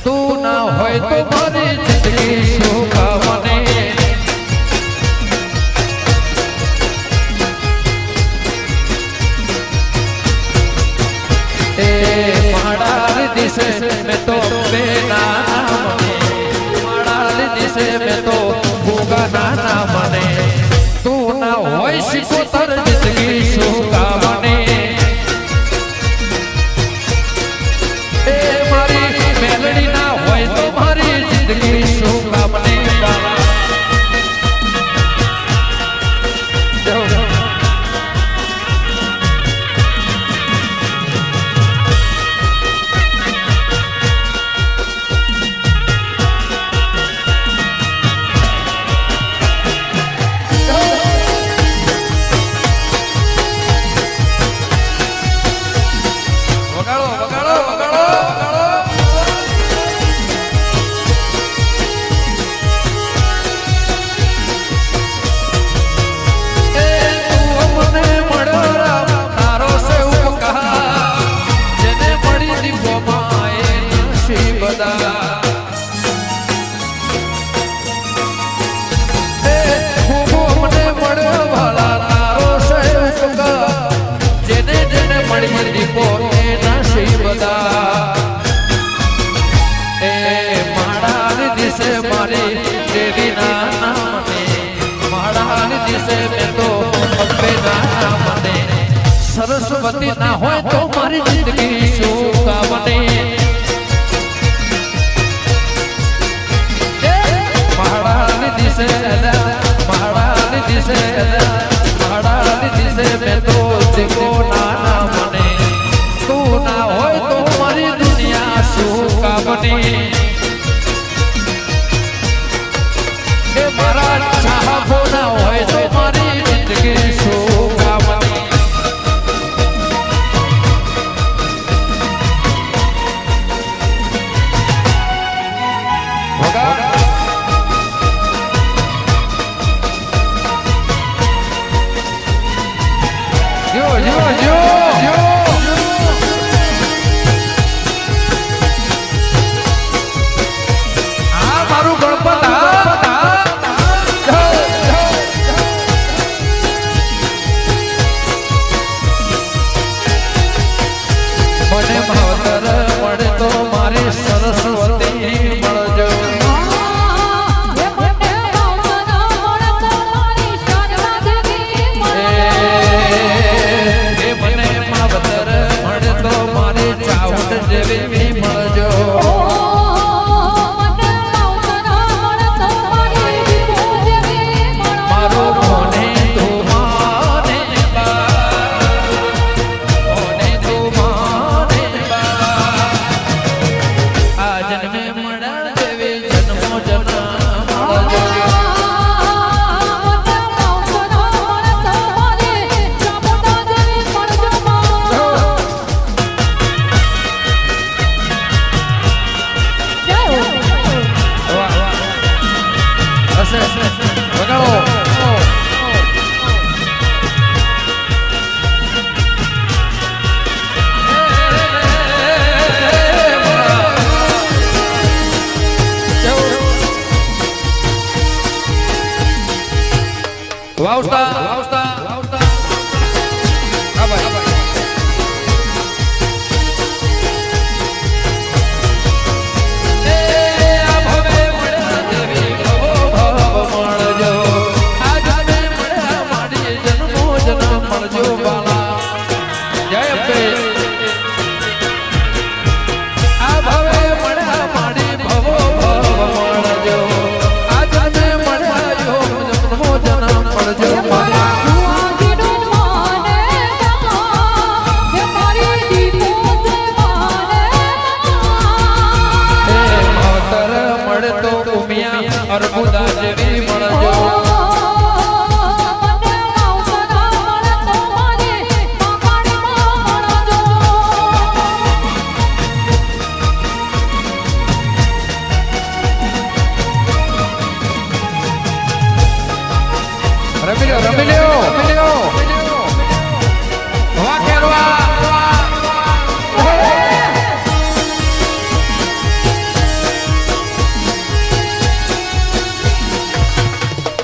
તું ના હોય તો મારી જિંદગી શું કામને એ માડાલ દિશે મેં તો બેના માડાલ દિશે મેં તો ભૂગા ના મને તું ના હોય શિકોતર જિંદગી શું કામને એ મારી મેલડી ના હોય તો મારી જિંદગી શું કામને સરસ્વતી ના હોય તો મારી જિંદગી શું કામને મહારાની દિશે મહારાની દિશે મહારાની દિશે મેં તો દેખો ના મને તું ના હોય તો મારી દુનિયા શું કામને એ મારા ચાહકો ના હોય તો મારી જિંદગી શું કામને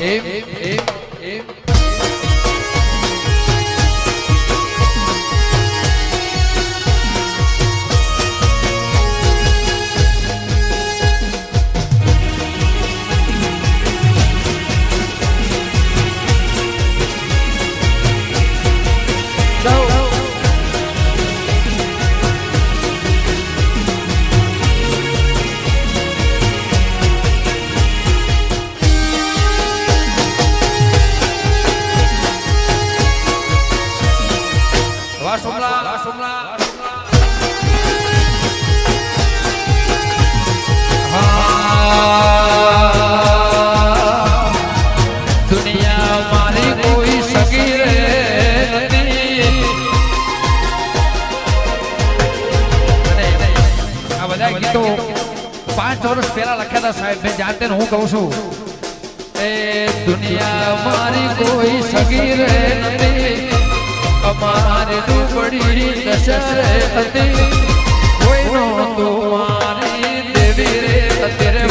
એમ એમ એમ ગીતો 5 વર્ષ પહેલા લખ્યા હતા સાહેબ મેં જાતે હું કહું છું એ દુનિયા મારી કોઈ સગી રે નથી અમારી દુબળી દશરે હતી કોઈનો તું મારી દેવી રે અત્યારે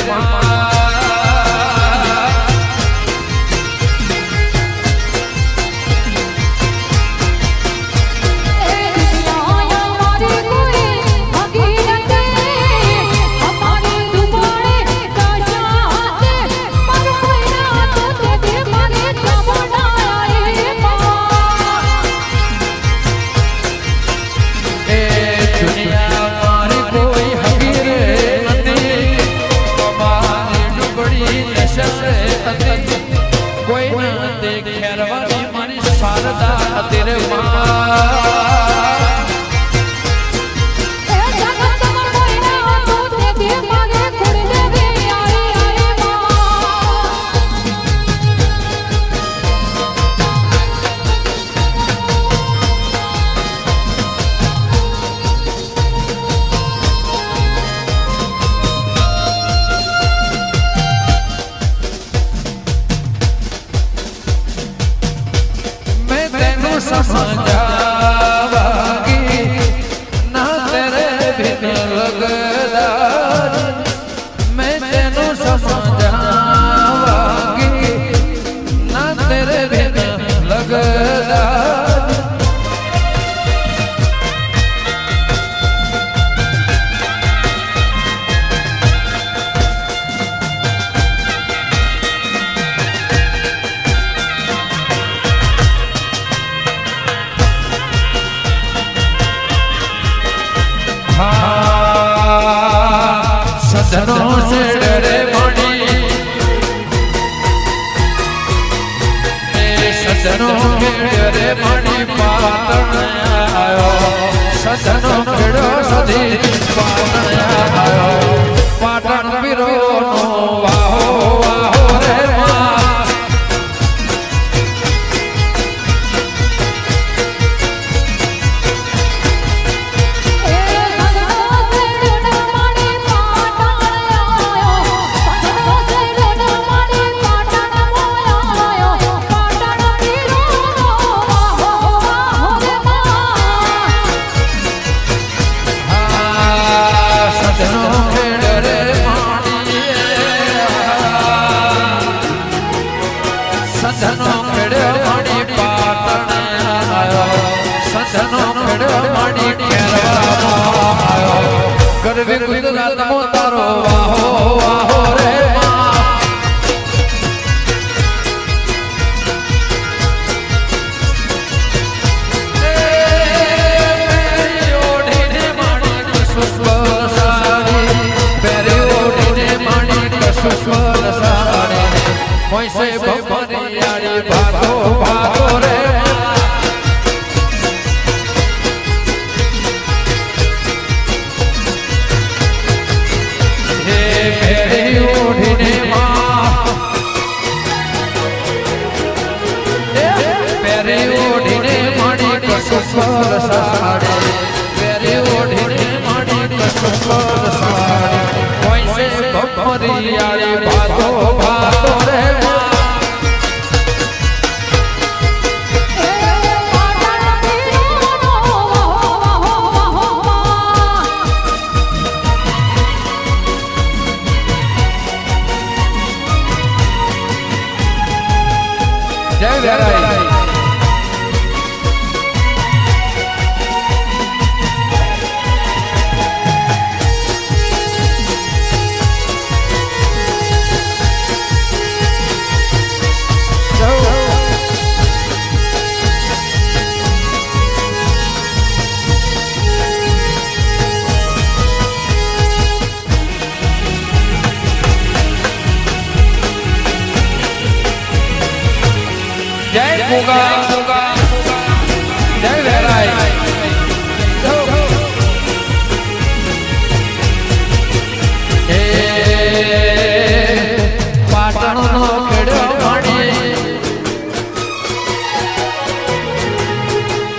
तेरे समझावागी ना तेरे बिन लगदार मैं तेनू समझावागी ना तेरे बिन लगदार सजनों से डरे मणि सजनों के डरे मणि पातन आयो सजनों केड़ो सदी पातन आयो पाटन पीरो नो वाहो वाहो रे सजनो खेड़ो मणि पाटन आयो सजनो खेड़ो मणि केरवा आयो करवे गुजरात मो तारो वाहो वाहो रे से बपरियाड़ी भागो भागो रे हे मेरी ओढ़ने माँ मेरी ओढ़ने मणि कसुस्वर साड़े मेरी ओढ़ने मणि कसुस्वर साड़े से बपरियाड़ी भागो भागो रे ભોગા જય વેરાય એ પાટણનો ખેડો મણી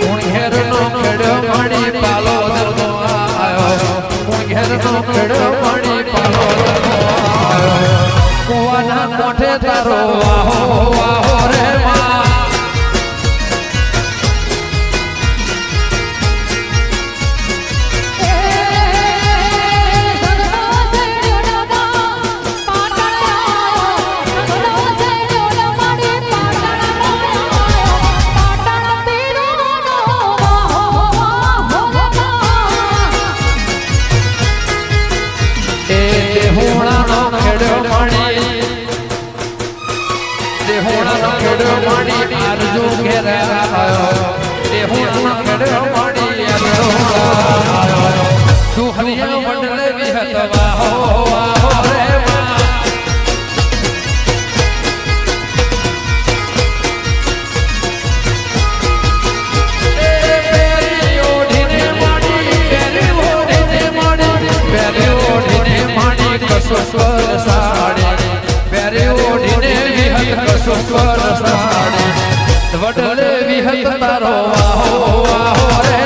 ઉણઘેરનો ખેડો મણી પાલો દરનો આયો ઉણઘેરનો ખેડો મણી પાલો દરનો આયો કુવાના મોઢે તારો વાહો વાહો રે માં આરજુ ઘેરા આયો તે હું ખેડો મણી આયો તું હરિયા મંડલે વિહતવા હો વાહો રે માં એ પેરી ઓઢીને મણી કસો સ્વર સાડે પેરી ઓઢીને વિહત કસો સ્વર સાડે વડલે વિહત તારો વાહો વાહો રે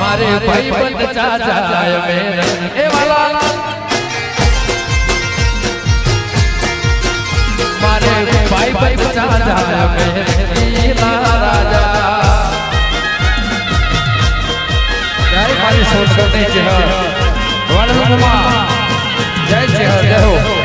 મારે ભાઈ બંધ ચાચાય મેરે એ વાલા મારે ભાઈ બંધ ચાચાય મેરે રાજા જય મારી સોસોની જય વડલુમા જય જય જય હો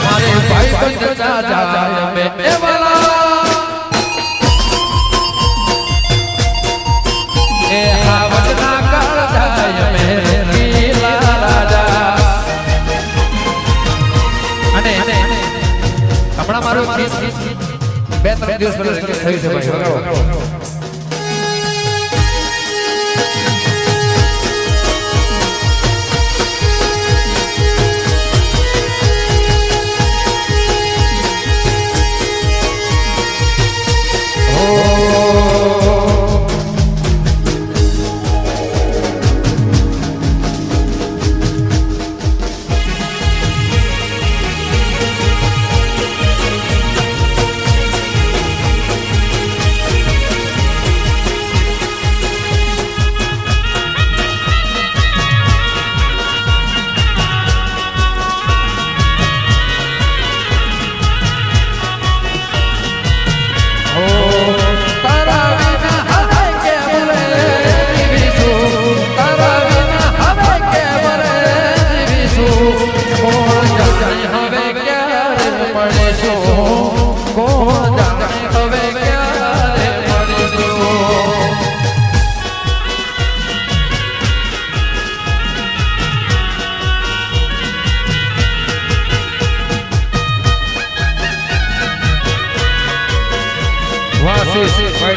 મારે ભાઈ બંધ ચાચાય મેરે વાલા એ આવતના કાળ જાય મેરે લીલા રાજા અને હમણાં મારું બે ત્રણ દિવસ પહેલા થયું છે ભાઈ Oh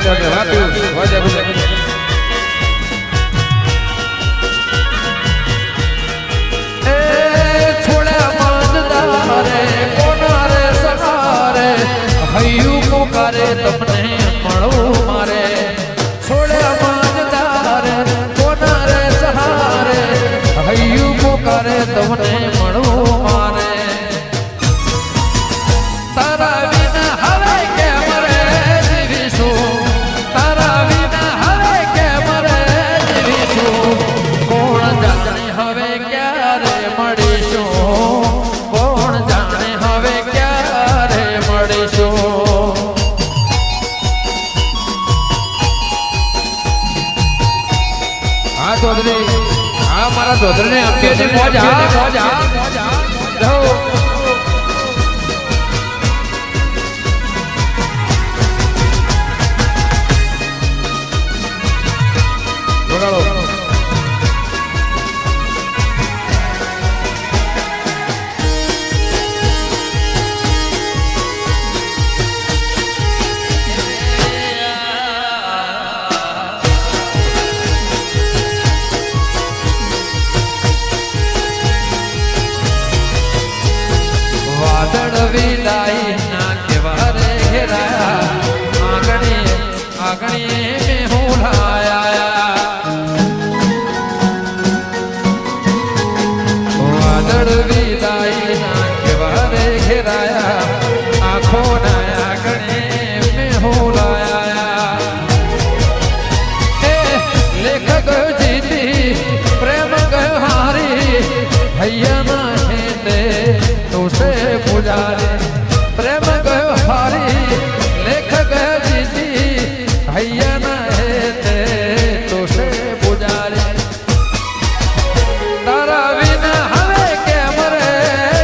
ફાઈટર ને વાપ્યું વાજા ગુજરાત હૈયું પોકારે તમને મળવું મારે છોડ્યા માનદાર કોના રે સહારે હૈયું પોકારે તમને મળવું મારે તારા વિના હવે કેમ રે જીવીશું તારા વિના હવે કેમ રે જીવીશું કોણ જાણે હવે ક્યારે મળીશું કોણ જાણે હવે ક્યારે મળીશું चौधरी हाँ मारा चौधरी ने आपके लिए मौज जाओ विदाई ना के वारे घेराया आंगणे आंगणे में हुलाया वादळ विदाई ना के वारे घेराया आंखों ना आंगणे में हुलाया लेखक जीती प्रेम गहारी भैया ना हेंदे तुसे पुजारे प्रेम गयो हारी लेख गयो जीती भैया न हेते तुसे पुजारे तारा विना हवे केम रे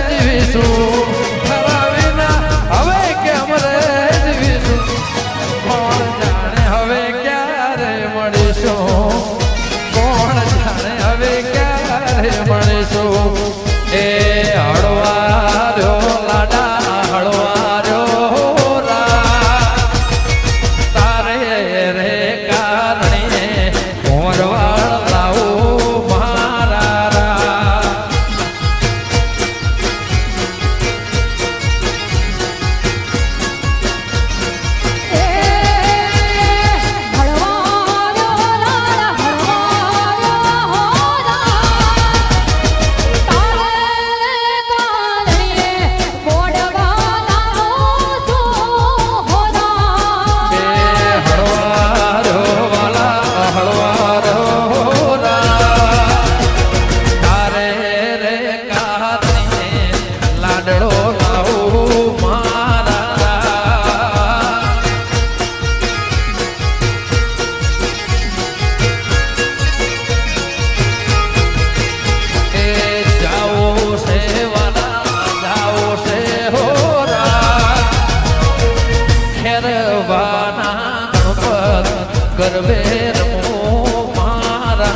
जीवीशु तारा विना हवे केम रे जीवीशु कोण जाने हवे क्यारे मळीशु कोण जाने हवे क्यारे मळीशु ए हळवा गरबे रमो मारा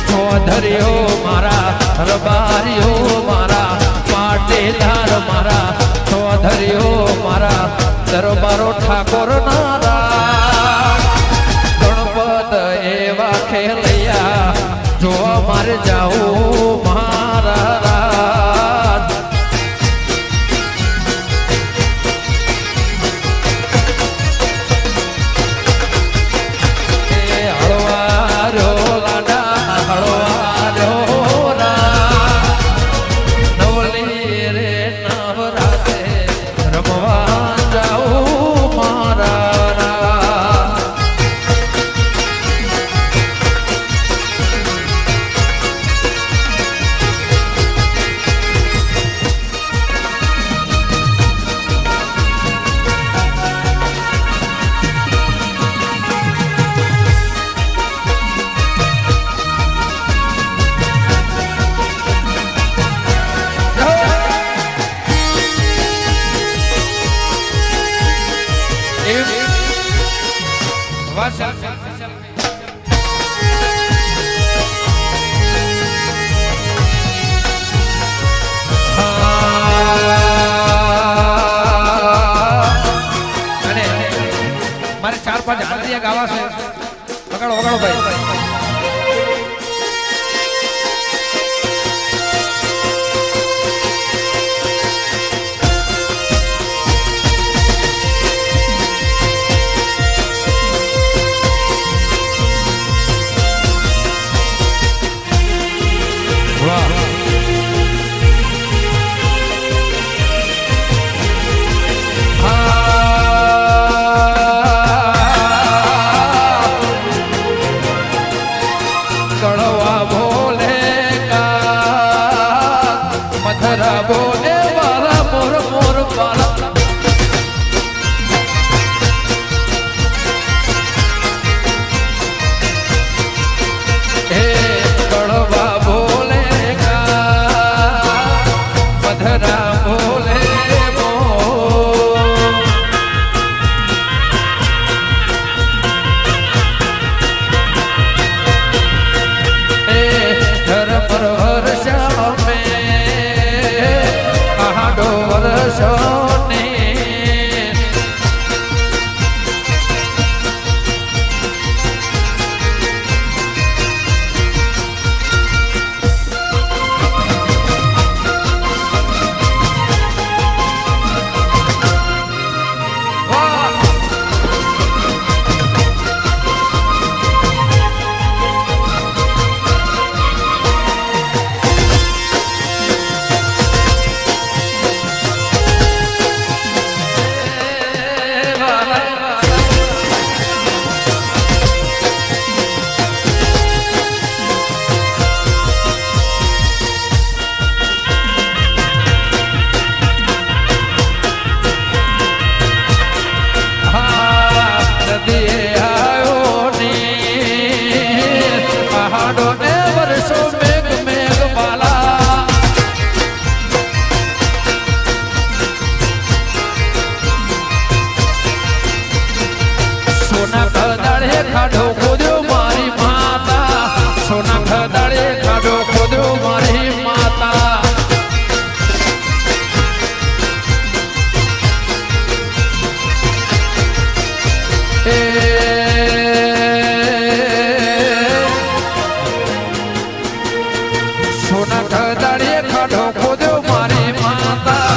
चौधरी मारा रबारी मारा पाटीदार मारा चौधरी मारा दरबारो ठाकोर नारा गणपत एवा खेलैया जो मारे जाओ मारा रमवा जाओ मारा બસ અને મારે 4-5 હાલરિયા ગાવા છે. વગાડો વગાડો ભાઈ. બોલે વાલા મોર મોર વાલા હે કડવા બોલે મધરા બોલે ખાડો ખોદ્યો મારી માતા સોના ખદાડે ખાડો ખોદ્યો મારી માતા એ સોના ખદાડે ખાડો ખોદ્યો મારી માતા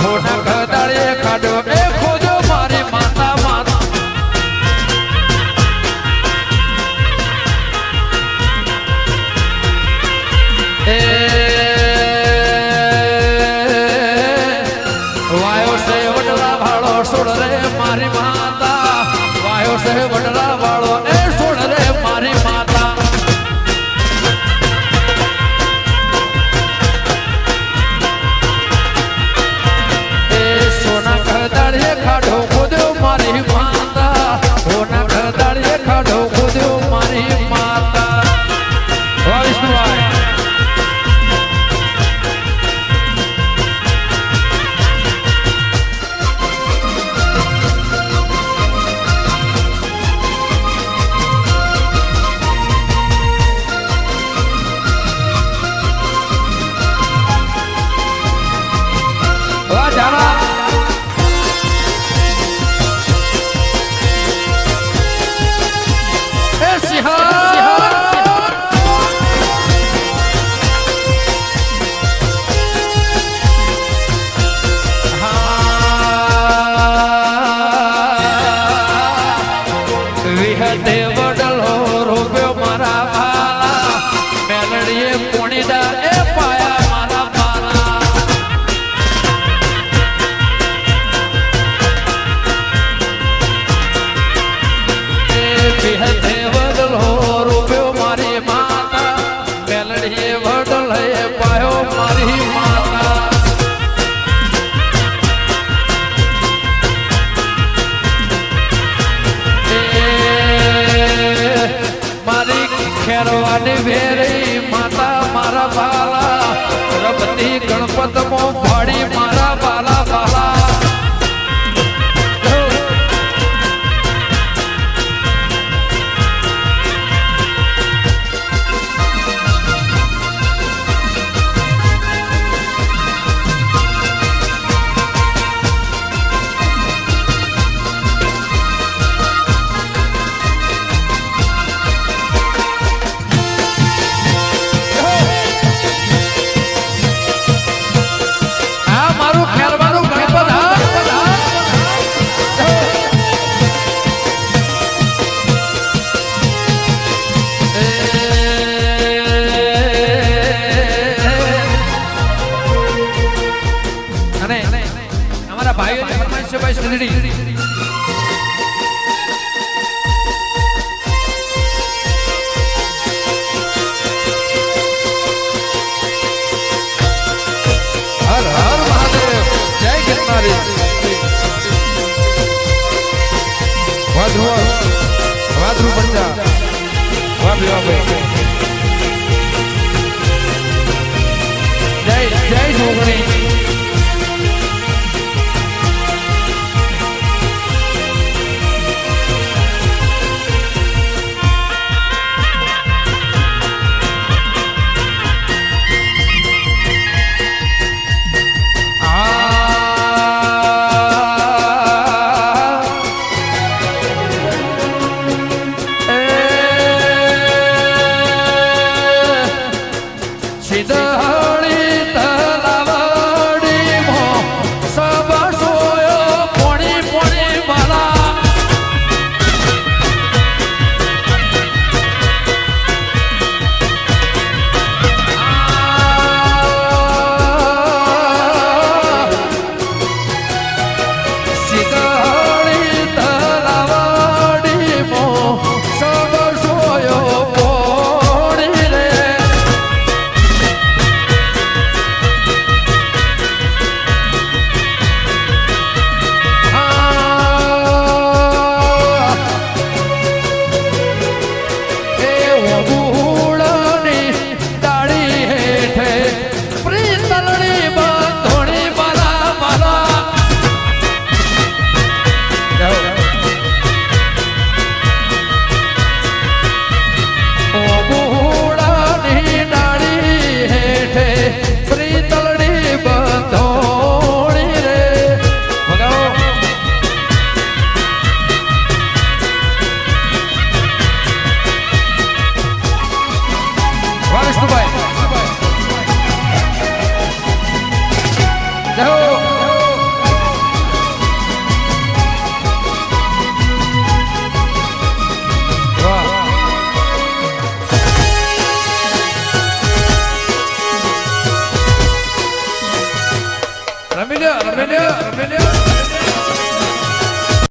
સોના ખદાડે ખાડો એ ખોદ્યો મારી માતા માતા વાયો સે વડલા ભાળો સોડ રે મારી માતા વાયો સે વડલા ભાળો એ સોડ રે મારી માતા એ સોના ખદાડે ખાડો ખોદ્યો મારી માતા સોના ખદાડે ખાડો ખોદ્યો મારી માતા વાહ વિષ્ણુભાઈ ખેરવાની વેરી માતા મારા બાલા રબતી ગણપત મો ભાડી મારા બાલા બાલા નહીં